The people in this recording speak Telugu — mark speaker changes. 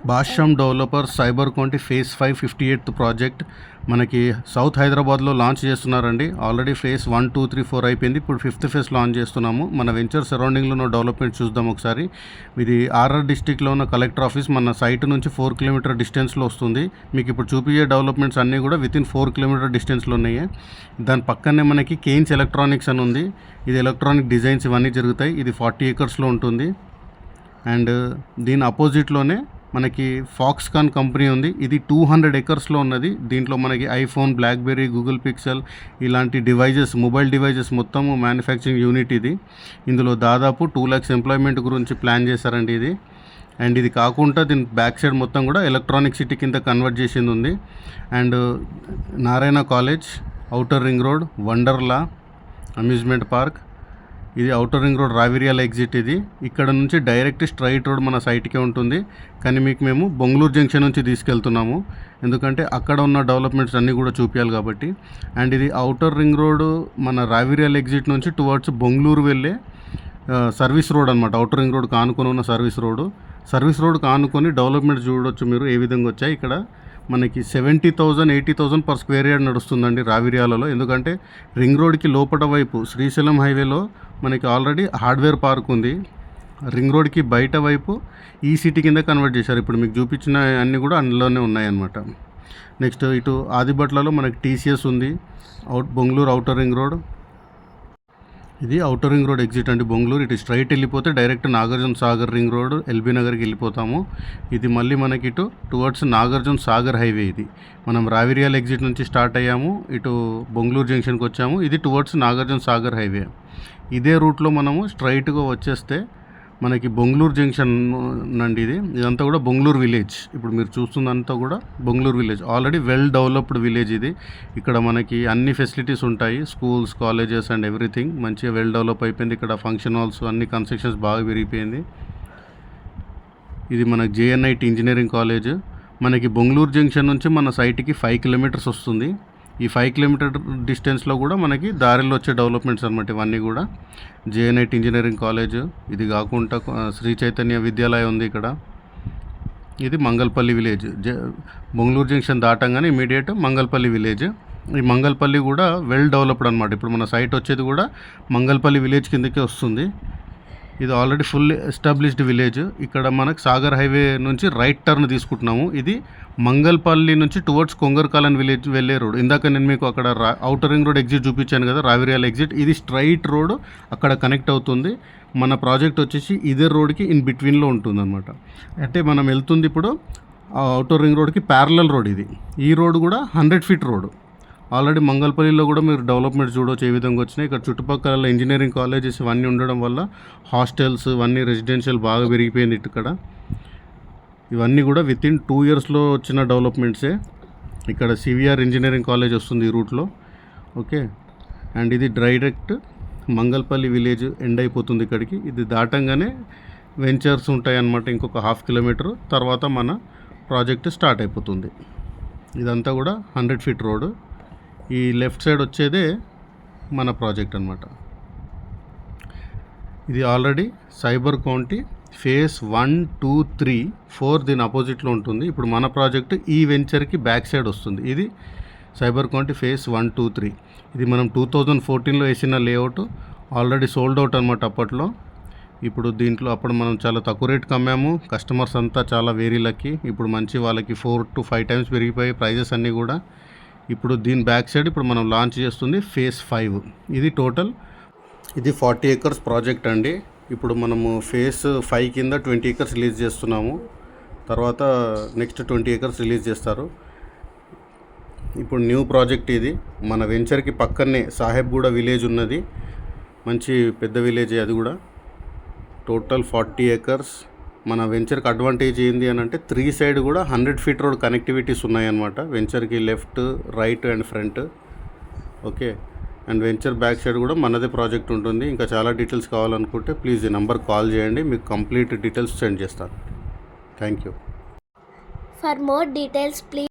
Speaker 1: భాష్యం developer cyber county phase 5 58th project మనకి సౌత్ హైదరాబాద్లో లాంచ్ చేస్తున్నారండి. ఆల్రెడీ ఫేజ్ 1, 2, 3, 4 అయిపోయింది. ఇప్పుడు 5th ఫేజ్ లాంచ్ చేస్తున్నాము. మన వెంచర్ సరౌండింగ్లో ఉన్న డెవలప్మెంట్ చూద్దాం ఒకసారి. ఇది ఆర్ఆర్ డిస్టిక్లో ఉన్న కలెక్టర్ ఆఫీస్ మన సైట్ నుంచి 4 కిలోమీటర్ డిస్టెన్స్లో వస్తుంది. మీకు ఇప్పుడు చూపించే డెవలప్మెంట్స్ అన్నీ కూడా వితిన్ 4 కిలోమీటర్ డిస్టెన్స్లో ఉన్నాయి. దాని పక్కనే మనకి కేన్స్ ఎలక్ట్రానిక్స్ అని ఉంది. ఇది ఎలక్ట్రానిక్ డిజైన్స్ ఇవన్నీ జరుగుతాయి. ఇది 40 acresలో ఉంటుంది. అండ్ దీని అపోజిట్లోనే మనకి ఫాక్స్కాన్ కంపెనీ ఉంది. ఇది 200 acresలో ఉన్నది. దీంట్లో మనకి ఐఫోన్, బ్లాక్బెర్రీ, గూగుల్ పిక్సెల్ ఇలాంటి డివైజెస్, మొబైల్ డివైజెస్ మొత్తము మ్యానుఫ్యాక్చరింగ్ యూనిట్ ఇది. ఇందులో దాదాపు 2 lakhs ఎంప్లాయ్మెంట్ గురించి ప్లాన్ చేశారండి ఇది. అండ్ ఇది కాకుండా దీని బ్యాక్ సైడ్ మొత్తం కూడా ఎలక్ట్రానిక్ సిటీ కింద కన్వర్ట్ చేసింది ఉంది. And Narayana college, outer ring road, Wonderla amusement park, ఇది outer ring road Raviryala exit. ఇది ఇక్కడ నుంచి డైరెక్ట్ స్ట్రైట్ రోడ్ మన సైట్కే ఉంటుంది. కానీ మీకు మేము బొంగళూరు జంక్షన్ నుంచి తీసుకెళ్తున్నాము, ఎందుకంటే అక్కడ ఉన్న డెవలప్మెంట్స్ అన్నీ కూడా చూపించాలి కాబట్టి. అండ్ ఇది ఔటర్ రింగ్ రోడ్ మన రావిరియాల ఎగ్జిట్ నుంచి టువర్డ్స్ బొంగళూరు వెళ్ళే సర్వీస్ రోడ్ అనమాట. ఔటర్ రింగ్ రోడ్ కానుకొని ఉన్న సర్వీస్ రోడ్ కానుకొని డెవలప్మెంట్ చూడొచ్చు మీరు ఏ విధంగా వచ్చాయి. ఇక్కడ మనకి 70,000 80,000 per square yard నడుస్తుందండి రావిరియాలలో. ఎందుకంటే రింగ్ రోడ్కి లోపల వైపు శ్రీశైలం హైవేలో మనకి ఆల్రెడీ హార్డ్వేర్ పార్క్ ఉంది. రింగ్ రోడ్కి బయట వైపు ఈ సిటీ కింద కన్వర్ట్ చేశారు. ఇప్పుడు మీకు చూపించిన అన్నీ కూడా అందులోనే ఉన్నాయన్నమాట. నెక్స్ట్ ఇటు ఆదిబట్లలో మనకి టీసీఎస్ ఉంది. బొంగళూరు ఔటర్ రింగ్ రోడ్, ఇది ఔటర్ రింగ్ రోడ్ ఎగ్జిట్ అండి బొంగళూరు. ఇటు స్ట్రైట్ వెళ్ళిపోతే direct Nagarjuna Sagar ring road LB నగర్కి వెళ్ళిపోతాము. ఇది మళ్ళీ మనకి ఇటు టువర్డ్స్ నాగార్జున సాగర్ హైవే. ఇది మనం రావిరియాల ఎగ్జిట్ నుంచి స్టార్ట్ అయ్యాము, ఇటు బొంగళూరు జంక్షన్కి వచ్చాము. ఇది టువర్డ్స్ నాగార్జున సాగర్ హైవే. ఇదే రూట్లో మనము స్ట్రైట్గా వచ్చేస్తే మనకి బొంగళూరు జంక్షన్ అండి. ఇదంతా కూడా బొంగళూరు విలేజ్. ఇప్పుడు మీరు చూస్తుందంతా కూడా Bengaluru village, already well developed village ఇది. ఇక్కడ మనకి అన్ని ఫెసిలిటీస్ ఉంటాయి, స్కూల్స్, కాలేజెస్ అండ్ ఎవ్రీథింగ్ మంచిగా వెల్ డెవలప్ అయిపోయింది. ఇక్కడ ఫంక్షన్ హాల్స్ అన్ని కన్స్ట్రక్షన్స్ బాగా పెరిగిపోయింది. ఇది మనకి జేఎన్ఐటి ఇంజనీరింగ్ కాలేజ్. మనకి బొంగళూరు జంక్షన్ నుంచి మన సైట్కి 5 kilometers వస్తుంది. ఈ 5 kilometer డిస్టెన్స్లో కూడా మనకి దారిలో వచ్చే డెవలప్మెంట్స్ అనమాట ఇవన్నీ కూడా. జేఎన్ఐటి ఇంజనీరింగ్ కాలేజ్, ఇది కాకుండా శ్రీ చైతన్య విద్యాలయం ఉంది ఇక్కడ. ఇది మంగళపల్లి విలేజ్. బొంగళూరు జంక్షన్ దాటంగానే ఇమీడియట్ మంగళపల్లి విలేజ్. ఈ మంగళపల్లి కూడా వెల్ డెవలప్డ్ అనమాట. ఇప్పుడు మన సైట్ వచ్చేది కూడా మంగళపల్లి విలేజ్ కిందకే వస్తుంది. ఇది ఆల్రెడీ ఫుల్ ఎస్టాబ్లిష్డ్ విలేజ్. ఇక్కడ మనకు సాగర్ హైవే నుంచి రైట్ టర్న్ తీసుకుంటున్నాము. ఇది మంగళపల్లి నుంచి టువర్డ్స్ కొంగర్కాలన్ విలేజ్ వెళ్ళే రోడ్. ఇందాక నేను మీకు అక్కడ ఔటర్ రింగ్ రోడ్ ఎగ్జిట్ చూపించాను కదా, రావిరియాల ఎగ్జిట్. ఇది స్ట్రైట్ రోడ్ అక్కడ కనెక్ట్ అవుతుంది. మన ప్రాజెక్ట్ వచ్చేసి ఇదే రోడ్కి ఇన్ బిట్వీన్లో ఉంటుంది అనమాట. అంటే మనం వెళ్తుంది ఇప్పుడు ఔటర్ రింగ్ రోడ్కి ప్యారలల్ రోడ్ ఇది. ఈ రోడ్ కూడా 100 feet రోడ్. ఆల్రెడీ మంగళపల్లిలో కూడా మీరు డెవలప్మెంట్ చూడవచ్చు ఏ విధంగా వచ్చినాయి. ఇక్కడ చుట్టుపక్కల ఇంజనీరింగ్ కాలేజెస్ ఇవన్నీ ఉండడం వల్ల హాస్టల్స్ ఇవన్నీ రెసిడెన్షియల్ బాగా పెరిగిపోయింది ఇక్కడ. ఇవన్నీ కూడా వితిన్ 2 yearsలో వచ్చిన డెవలప్మెంట్సే. ఇక్కడ సివిఆర్ ఇంజనీరింగ్ కాలేజ్ వస్తుంది ఈ రూట్లో. ఓకే, అండ్ ఇది డైరెక్ట్ మంగళపల్లి విలేజ్ ఎండ్ అయిపోతుంది ఇక్కడికి. ఇది దాటంగానే వెంచర్స్ ఉంటాయి అన్నమాట. ఇంకొక 1/2 kilometer తర్వాత మన ప్రాజెక్ట్ స్టార్ట్ అయిపోతుంది. ఇదంతా కూడా 100 feet రోడ్. ఈ లెఫ్ట్ సైడ్ వచ్చేదే మన ప్రాజెక్ట్ అనమాట. ఇది ఆల్రెడీ సైబర్ కోంటి ఫేజ్ 1, 2, 3, 4 దీని అపోజిట్లో ఉంటుంది. ఇప్పుడు మన ప్రాజెక్ట్ ఈ వెంచర్కి బ్యాక్ సైడ్ వస్తుంది. ఇది సైబర్ కోంటి ఫేజ్ 1, 2, 3. ఇది మనం 2014లో వేసిన లేఅవుట్. ఆల్రెడీ సోల్డ్ అవుట్ అనమాట అప్పట్లో. ఇప్పుడు దీంట్లో అప్పుడు మనం చాలా తక్కువ రేట్కి అమ్మాము. కస్టమర్స్ అంతా చాలా వెరీ లక్కీ. ఇప్పుడు మంచి వాళ్ళకి 4 to 5 times పెరిగిపోయి ప్రైజెస్ అన్నీ కూడా. ఇప్పుడు దీని బ్యాక్ సైడ్ ఇప్పుడు మనం లాంచ్ చేస్తుంది ఫేజ్ 5. ఇది టోటల్ ఇది 40 acres ప్రాజెక్ట్ అండి. ఇప్పుడు మనము ఫేజ్ 5 కింద 20 acres రిలీజ్ చేస్తున్నాము. తర్వాత నెక్స్ట్ 20 acres రిలీజ్ చేస్తారు. ఇప్పుడు న్యూ ప్రాజెక్ట్ ఇది. మన వెంచర్కి పక్కనే సాహెబ్గూడ విలేజ్ ఉన్నది, మంచి పెద్ద విలేజ్ అది కూడా. Total 40 acres. మన వెంచర్కి అడ్వాంటేజ్ ఏంది అని అంటే 3 side కూడా 100 feet రోడ్ కనెక్టివిటీస్ ఉన్నాయన్నమాట. వెంచర్కి left, right and front. Okay, and venture back side కూడా మనదే ప్రాజెక్ట్ ఉంటుంది. ఇంకా చాలా డీటెయిల్స్ కావాలనుకుంటే ప్లీజ్ ఈ నెంబర్ కాల్ చేయండి, మీకు కంప్లీట్ డీటెయిల్స్ సెండ్ చేస్తాను. Thank you.
Speaker 2: For more details, please